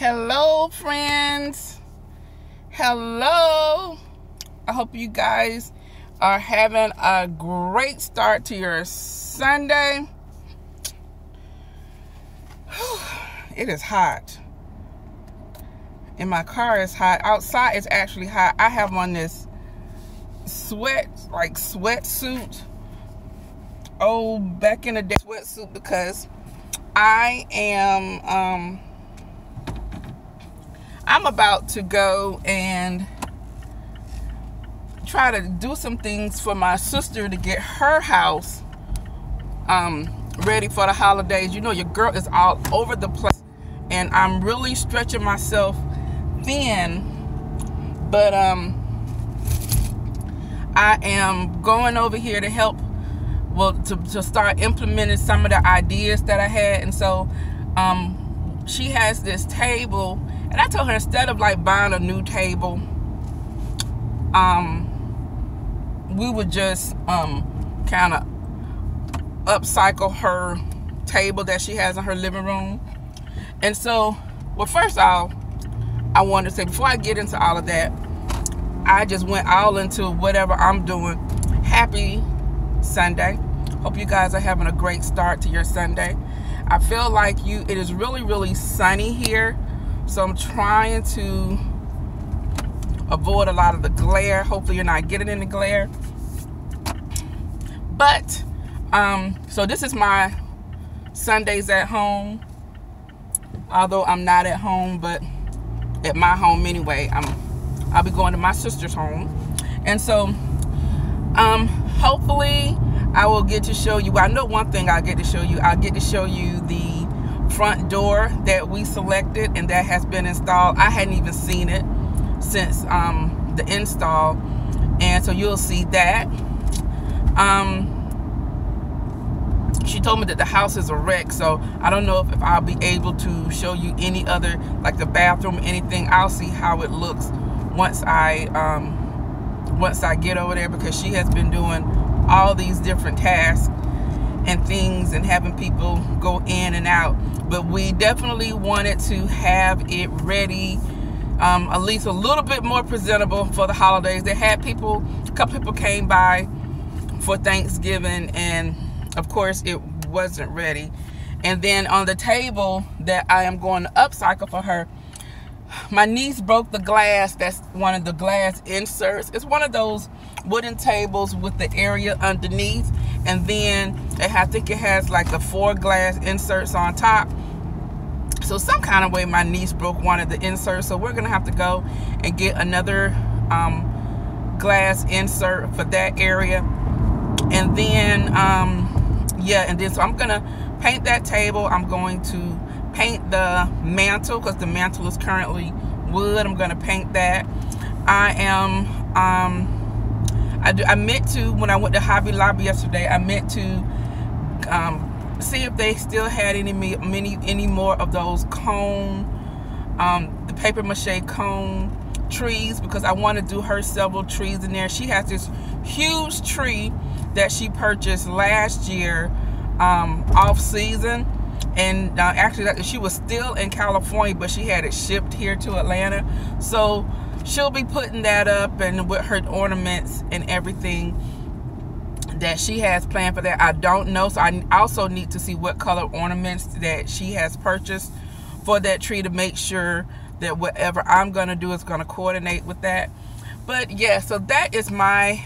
Hello, friends. Hello. I hope you guys are having a great start to your Sunday. It is hot. In my car it's hot. Outside it's actually hot. I have on this sweatsuit. Oh, back in the day sweatsuit because I am I'm about to go and try to do some things for my sister to get her house ready for the holidays. You know, your girl is all over the place and I'm really stretching myself thin, but I am going over here to help, to start implementing some of the ideas that I had. And so she has this table, and I told her instead of like buying a new table, we would just kind of upcycle her table that she has in her living room. And so, well, first off, I wanted to say, before I get into all of that, I just went all into whatever I'm doing. Happy Sunday. Hope you guys are having a great start to your Sunday. I feel like it is really, really sunny here. So I'm trying to avoid a lot of the glare. Hopefully you're not getting any glare. But, so this is my Sundays at home. Although I'm not at home, but at my home anyway. I'll be going to my sister's home. And so, hopefully I will get to show you. I know one thing I'll get to show you. I'll get to show you the front door that we selected and that has been installed. I hadn't even seen it since the install, and so you'll see that. She told me that the house is a wreck, so I don't know if I'll be able to show you any other, like the bathroom or anything. I'll see how it looks once I get over there, because she has been doing all these different tasks and things and having people go in and out. But we definitely wanted to have it ready, at least a little bit more presentable for the holidays. They had people, a couple people came by for Thanksgiving, and of course it wasn't ready. And then on the table that I am going to upcycle for her, my niece broke the glass. That's one of the glass inserts. It's one of those wooden tables with the area underneath, and then I think it has like the 4 glass inserts on top. So some kind of way my niece broke one of the inserts, so we're gonna have to go and get another glass insert for that area. And then so I'm gonna paint that table. I'm going to paint the mantle, because the mantle is currently wood. I'm gonna paint that. I meant to, when I went to Hobby Lobby yesterday, I meant to see if they still had any more of those cone, the paper mache cone trees, because I want to do her several trees in there. She has this huge tree that she purchased last year, off season, and actually she was still in California, but she had it shipped here to Atlanta. So she'll be putting that up, and with her ornaments and everything that she has planned for that. I don't know, so I also need to see what color ornaments that she has purchased for that tree, to make sure that whatever I'm gonna do is gonna coordinate with that. But yeah, so that is my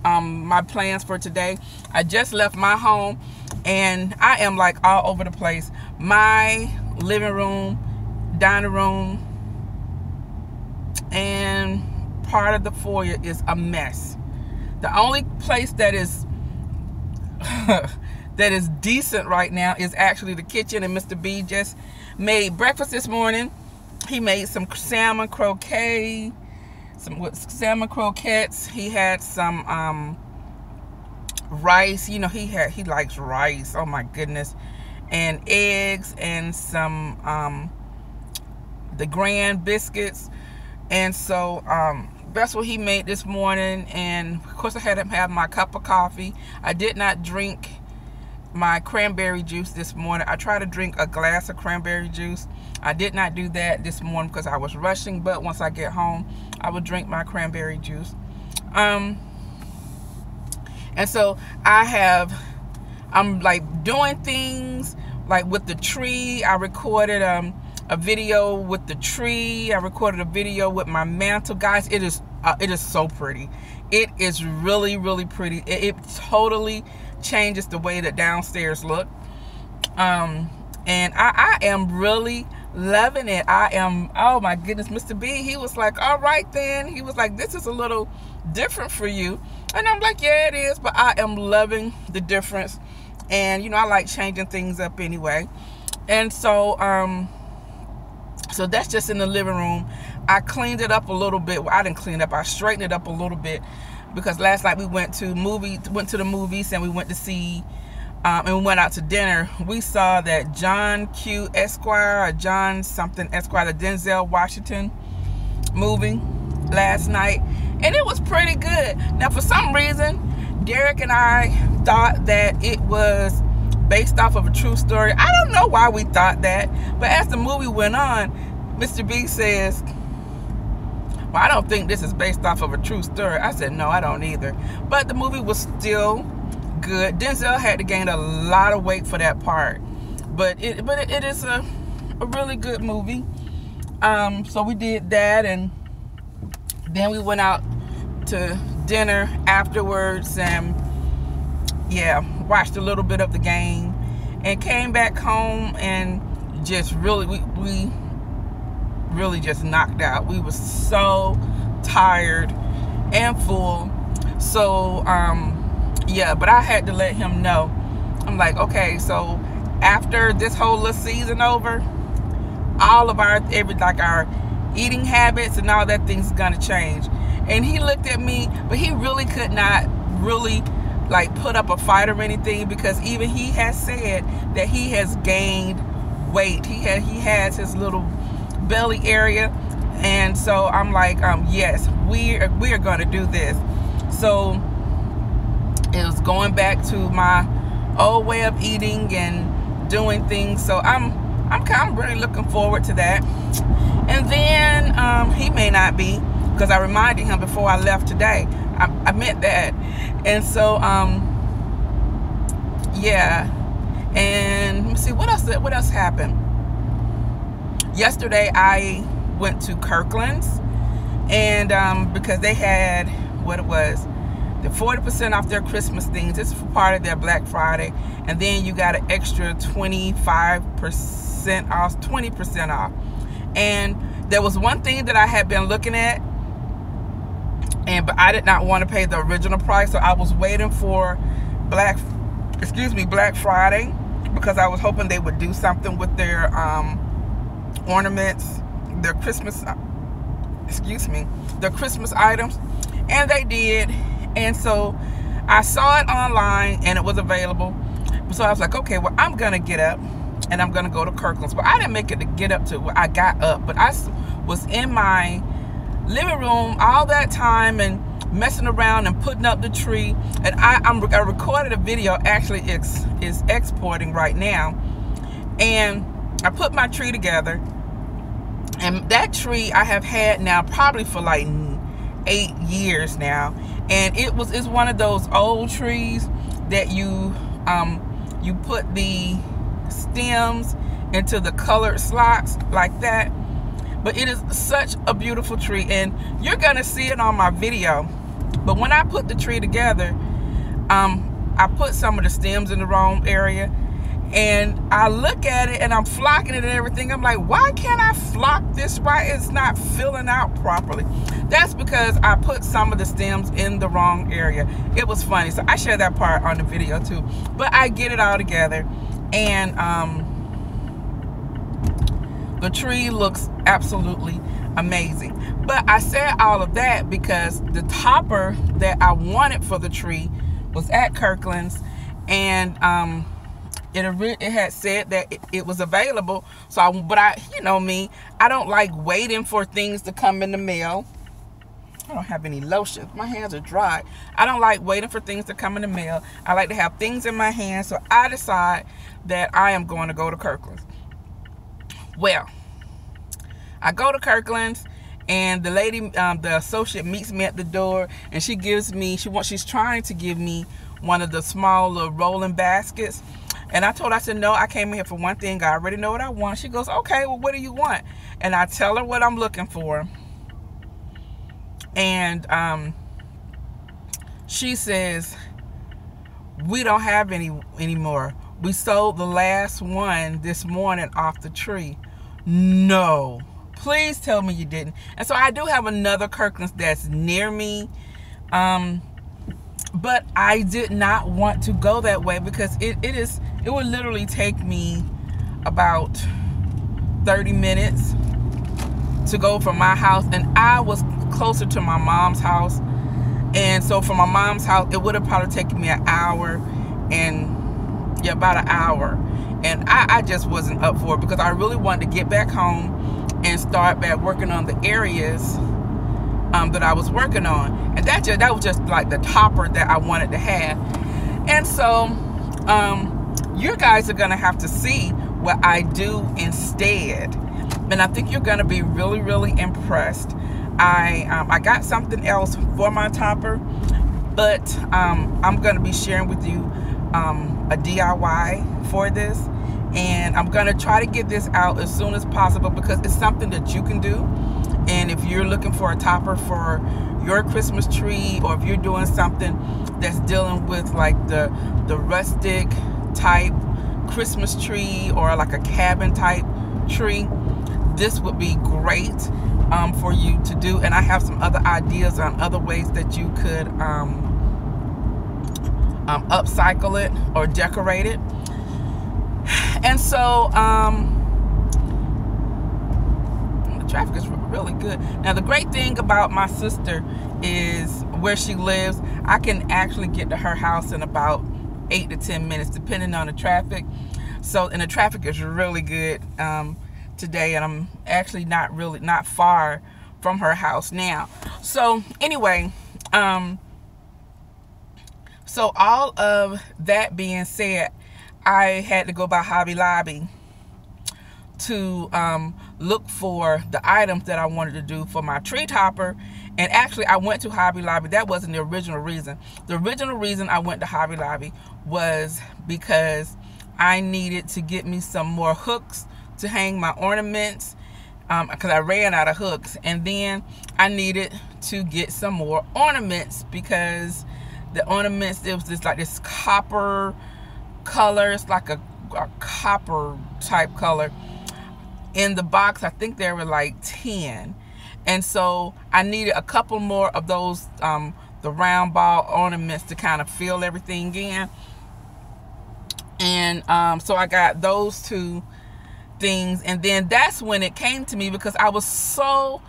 my plans for today. I just left my home and I am like all over the place. My living room, dining room, and part of the foyer is a mess. The only place that is that is decent right now is actually the kitchen, and Mr. B just made breakfast this morning. He made some salmon croquet, salmon croquettes. He had some rice. You know, he likes rice. Oh my goodness. And eggs, and some the grand biscuits. And so that's what he made this morning. And of course I had him have my cup of coffee. I did not drink my cranberry juice this morning. I try to drink a glass of cranberry juice. I did not do that this morning because I was rushing, but once I get home, I will drink my cranberry juice. And so I'm like doing things like with the tree. I recorded a video with the tree. I recorded a video with my mantle. Guys, it is so pretty. It is really, really pretty. It totally changes the way that downstairs look. And I am really loving it. Oh my goodness, Mr. B, he was like, all right then. He was like, this is a little different for you. And I'm like, yeah, it is, but I am loving the difference. And you know, I like changing things up anyway. And so so that's just in the living room. I cleaned it up a little bit. Well, I didn't clean it up. I straightened it up a little bit because last night we went to the movies, and we went to see and we went out to dinner. We saw that John Q. Esquire, or John something Esquire, the Denzel Washington movie last night, and it was pretty good. Now, for some reason, Derek and I thought that it was based off of a true story. I don't know why we thought that, but as the movie went on, Mr. B says, well, I don't think this is based off of a true story. I said, no, I don't either. But the movie was still good. Denzel had to gain a lot of weight for that part, but it is a really good movie. So we did that, and then we went out to dinner afterwards, and yeah, watched a little bit of the game, and came back home, and just really we really just knocked out. We were so tired and full. So yeah, but I had to let him know. I'm like, okay, so after this whole little season over, all of our eating habits and all that thing's gonna change. And he looked at me, but he really could not really like put up a fight or anything, because even he has said that he has gained weight. He has his little belly area, and so I'm like, yes, we are going to do this. So it was going back to my old way of eating and doing things. So I'm kind of really looking forward to that. And then he may not be, because I reminded him before I left today. I meant that. And so yeah. And let me see, what else happened. Yesterday I went to Kirkland's, and because they had what it was, the 40% off their Christmas things. This is for part of their Black Friday, and then you got an extra 25% off, 20% off. And there was one thing that I had been looking at, but I did not want to pay the original price, so I was waiting for Black Friday, because I was hoping they would do something with their ornaments, their Christmas items, and they did. And so I saw it online and it was available, so I was like, okay, well, I'm gonna get up and I'm gonna go to Kirkland's. But I didn't make it to get up to where I got up, but I was in my living room all that time and messing around and putting up the tree. And I recorded a video. Actually, is exporting right now, and I put my tree together. And that tree I have had now probably for like 8 years now, and it's one of those old trees that you put the stems into the colored slots like that. But it is such a beautiful tree, and you're gonna see it on my video. But when I put the tree together, I put some of the stems in the wrong area, and I look at it and I'm flocking it and everything. I'm like, why can't I flock this right? It's not filling out properly. That's because I put some of the stems in the wrong area. It was funny. So I share that part on the video too. But I get it all together, and the tree looks absolutely amazing. But I said all of that because the topper that I wanted for the tree was at Kirkland's, and it had said that it was available. So but you know me, I don't like waiting for things to come in the mail. I don't have any lotion. My hands are dry. I don't like waiting for things to come in the mail. I like to have things in my hands. So I decide that I am going to go to Kirkland's. Well, I go to Kirkland's, and the lady, the associate, meets me at the door, and she gives me, she's trying to give me one of the small little rolling baskets. And I told her, I said, no, I came in here for one thing. I already know what I want. She goes, okay, well, what do you want? And I tell her what I'm looking for. And she says, we don't have any anymore. We sold the last one this morning off the tree. No, please tell me you didn't. And so I do have another Kirkland's that's near me. But I did not want to go that way because it would literally take me about 30 minutes to go from my house, and I was closer to my mom's house, and so from my mom's house it would have probably taken me an hour, and yeah, about an hour, and I just wasn't up for it because I really wanted to get back home and start back working on the areas that I was working on, and that was just like the topper that I wanted to have. And so you guys are gonna have to see what I do instead, and I think you're gonna be really, really impressed. I got something else for my topper, but I'm gonna be sharing with you a DIY for this, and I'm gonna try to get this out as soon as possible because it's something that you can do. And if you're looking for a topper for your Christmas tree, or if you're doing something that's dealing with like the rustic type Christmas tree or like a cabin type tree, this would be great for you to do. And I have some other ideas on other ways that you could upcycle it or decorate it. And so the traffic is really good. Now the great thing about my sister is where she lives, I can actually get to her house in about 8 to 10 minutes depending on the traffic. So, and the traffic is really good today, and I'm actually not far from her house now. So anyway, so all of that being said, I had to go by Hobby Lobby to look for the items that I wanted to do for my tree topper. And actually I went to Hobby Lobby. That wasn't the original reason. The original reason I went to Hobby Lobby was because I needed to get me some more hooks to hang my ornaments, because I ran out of hooks. And then I needed to get some more ornaments because the ornaments, it was just like this copper color. It's like a copper type color. In the box, I think there were like 10. And so I needed a couple more of those, the round ball ornaments to kind of fill everything in. And so I got those two things. And then that's when it came to me, because I was so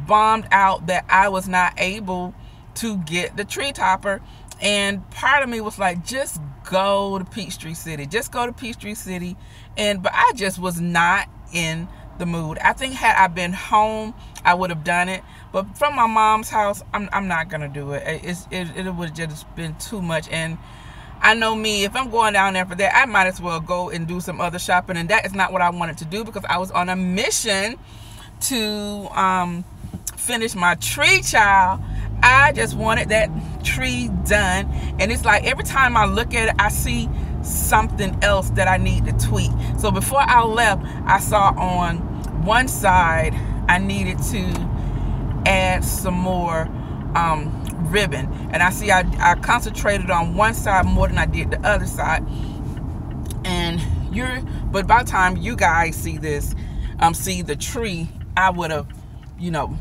bummed out that I was not able to get the tree topper. And part of me was like, just go to Peachtree City. Just go to Peachtree City. But I just was not in the mood. I think had I been home, I would have done it. But from my mom's house, I'm not gonna do it. It would have just been too much. And I know me, if I'm going down there for that, I might as well go and do some other shopping. And that is not what I wanted to do, because I was on a mission to finish my tree, child. I just wanted that tree done. And it's like every time I look at it, I see something else that I need to tweak. So before I left, I saw on one side I needed to add some more ribbon, and I see I concentrated on one side more than I did the other side. And but by the time you guys see this, see the tree, I would have, you know,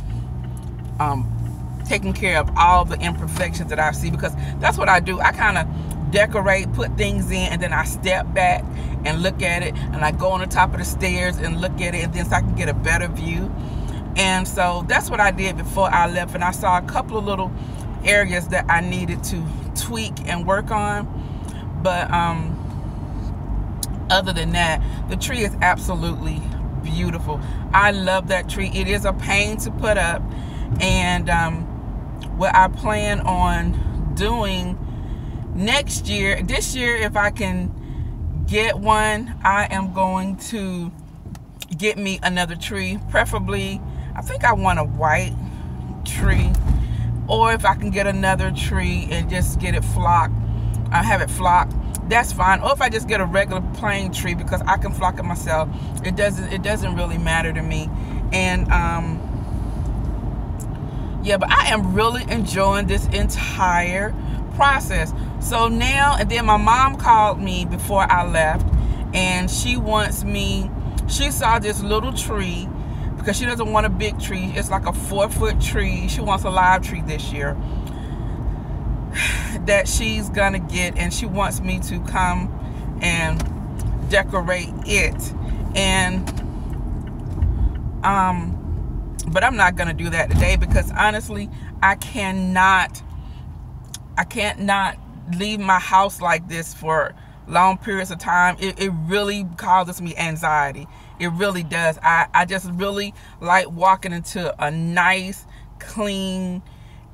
taken care of all the imperfections that I see, because that's what I do. I kind of decorate, put things in, and then I step back and look at it, and I go on the top of the stairs and look at it, and then so I can get a better view. And so that's what I did before I left. And I saw a couple of little areas that I needed to tweak and work on, but other than that, the tree is absolutely beautiful. I love that tree. It is a pain to put up, and what I plan on doing next year. This year, if I can get one, I am going to get me another tree. Preferably, I think I want a white tree, or if I can get another tree and just get it flocked, have it flocked, that's fine. Or if I just get a regular plain tree, because I can flock it myself, it doesn't really matter to me. And yeah, but I am really enjoying this entire process. So now, and then my mom called me before I left, and she wants me, she saw this little tree, because she doesn't want a big tree. It's like a 4-foot tree. She wants a live tree this year that she's gonna get, and she wants me to come and decorate it. And but I'm not gonna do that today, because honestly, I can't not leave my house like this for long periods of time. It really causes me anxiety. It really does. I just really like walking into a nice, clean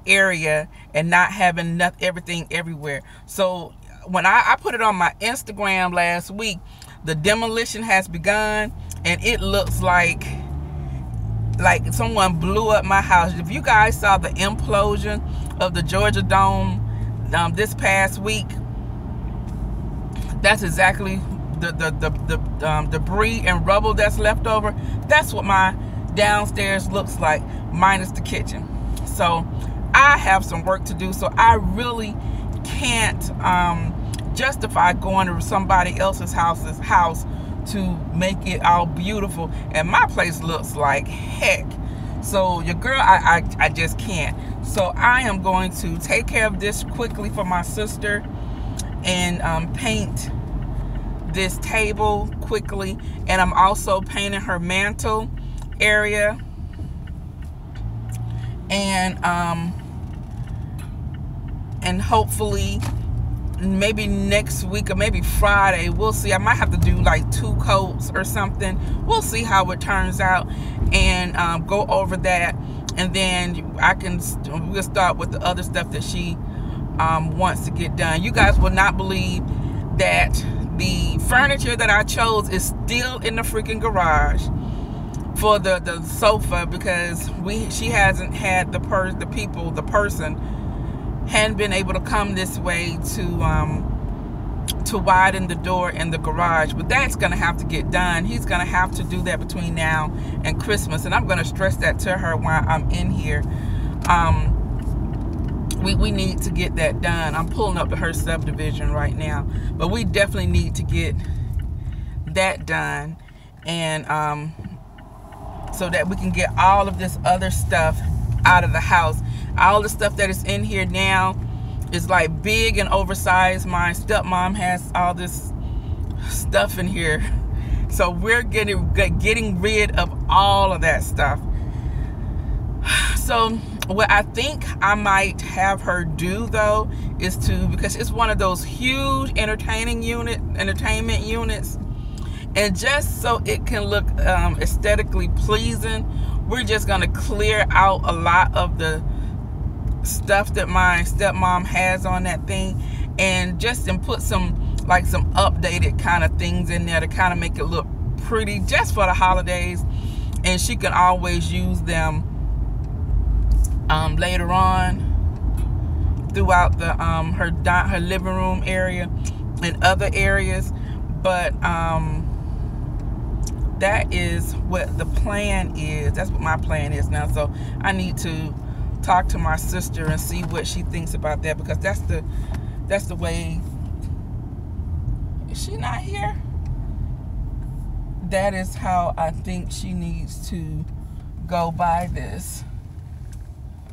area and not having everything everywhere. So when I put it on my Instagram last week, the demolition has begun, and it looks like someone blew up my house. If you guys saw the implosion of the Georgia Dome this past week, that's exactly the debris and rubble that's left over. That's what my downstairs looks like, minus the kitchen. So I have some work to do, so I really can't justify going to somebody else's house to make it all beautiful, and my place looks like heck. So your girl, I just can't. So I am going to take care of this quickly for my sister, and paint this table quickly. And I'm also painting her mantle area, and hopefully maybe next week or maybe Friday, we'll see. I might have to do like 2 coats or something. We'll see how it turns out, and go over that, and then we'll start with the other stuff that she wants to get done. You guys will not believe that the furniture that I chose is still in the freaking garage for the sofa, because she hasn't had the person hadn't been able to come this way to widen the door in the garage. But that's gonna have to get done. He's gonna have to do that between now and Christmas, and I'm gonna stress that to her while I'm in here. We need to get that done. I'm pulling up to her subdivision right now, but we definitely need to get that done, and so that we can get all of this other stuff out of the house. All the stuff that is in here now is like big and oversized. My stepmom has all this stuff in here, so we're getting rid of all of that stuff. So what I think I might have her do though is because it's one of those huge entertainment units, and just so it can look aesthetically pleasing, we're just gonna clear out a lot of the stuff that my stepmom has on that thing, and put some updated kind of things in there to kind of make it look pretty just for the holidays, and she can always use them later on throughout the her living room area and other areas. But that is what the plan is. That's what my plan is now. So I need to talk to my sister and see what she thinks about that, because that's the way. Is she not here? That is how I think she needs to go by this.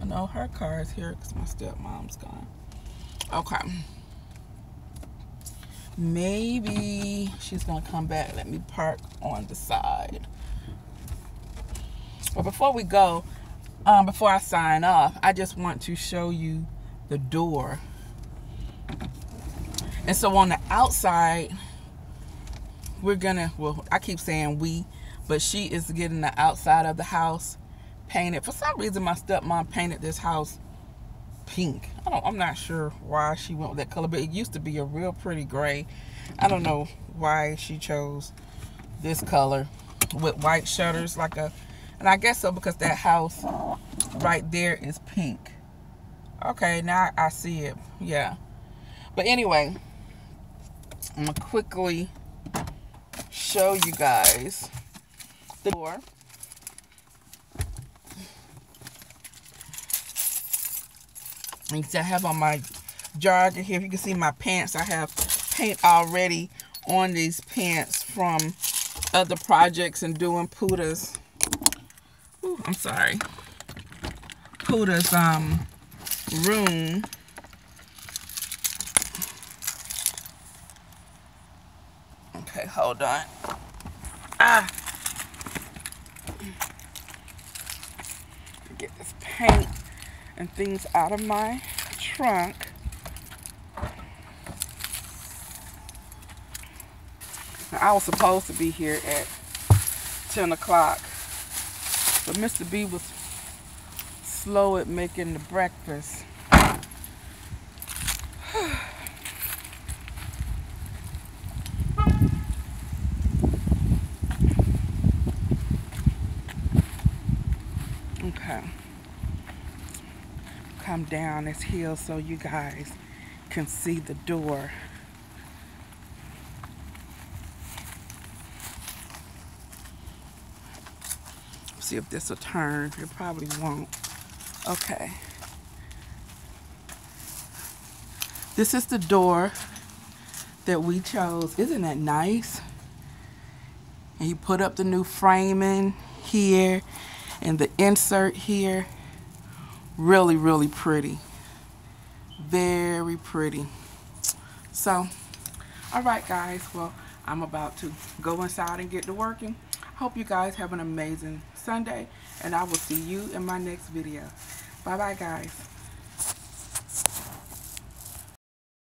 I know her car is here because my stepmom's gone. Okay. Maybe she's gonna come back. Let me park on the side. But before we go, before I sign off, I just want to show you the door. And so on the outside, we're gonna, well, I keep saying we, but she is getting the outside of the house painted. For some reason, my stepmom painted this house pink. I'm not sure why she went with that color, but it used to be a real pretty gray. I don't know why she chose this color with white shutters, and I guess so because that house right there is pink. Okay, now I see it. Yeah. But anyway, I'm gonna quickly show you guys the door. You can see I have on my jogger here. You can see my pants. I have paint already on these pants from other projects and doing Puda's. Ooh, I'm sorry. Puda's room. Okay, hold on. Get this paint and things out of my trunk. Now, I was supposed to be here at 10 o'clock, but Mr. B was slow at making the breakfast. Okay. Come down this hill so you guys can see the door. See if this will turn. It probably won't. Okay. This is the door that we chose. Isn't that nice? And you put up the new framing here and the insert here. Really, really pretty. Very pretty. So, all right, guys. Well, I'm about to go inside and get to working. Hope you guys have an amazing Sunday, and I will see you in my next video. Bye-bye, guys.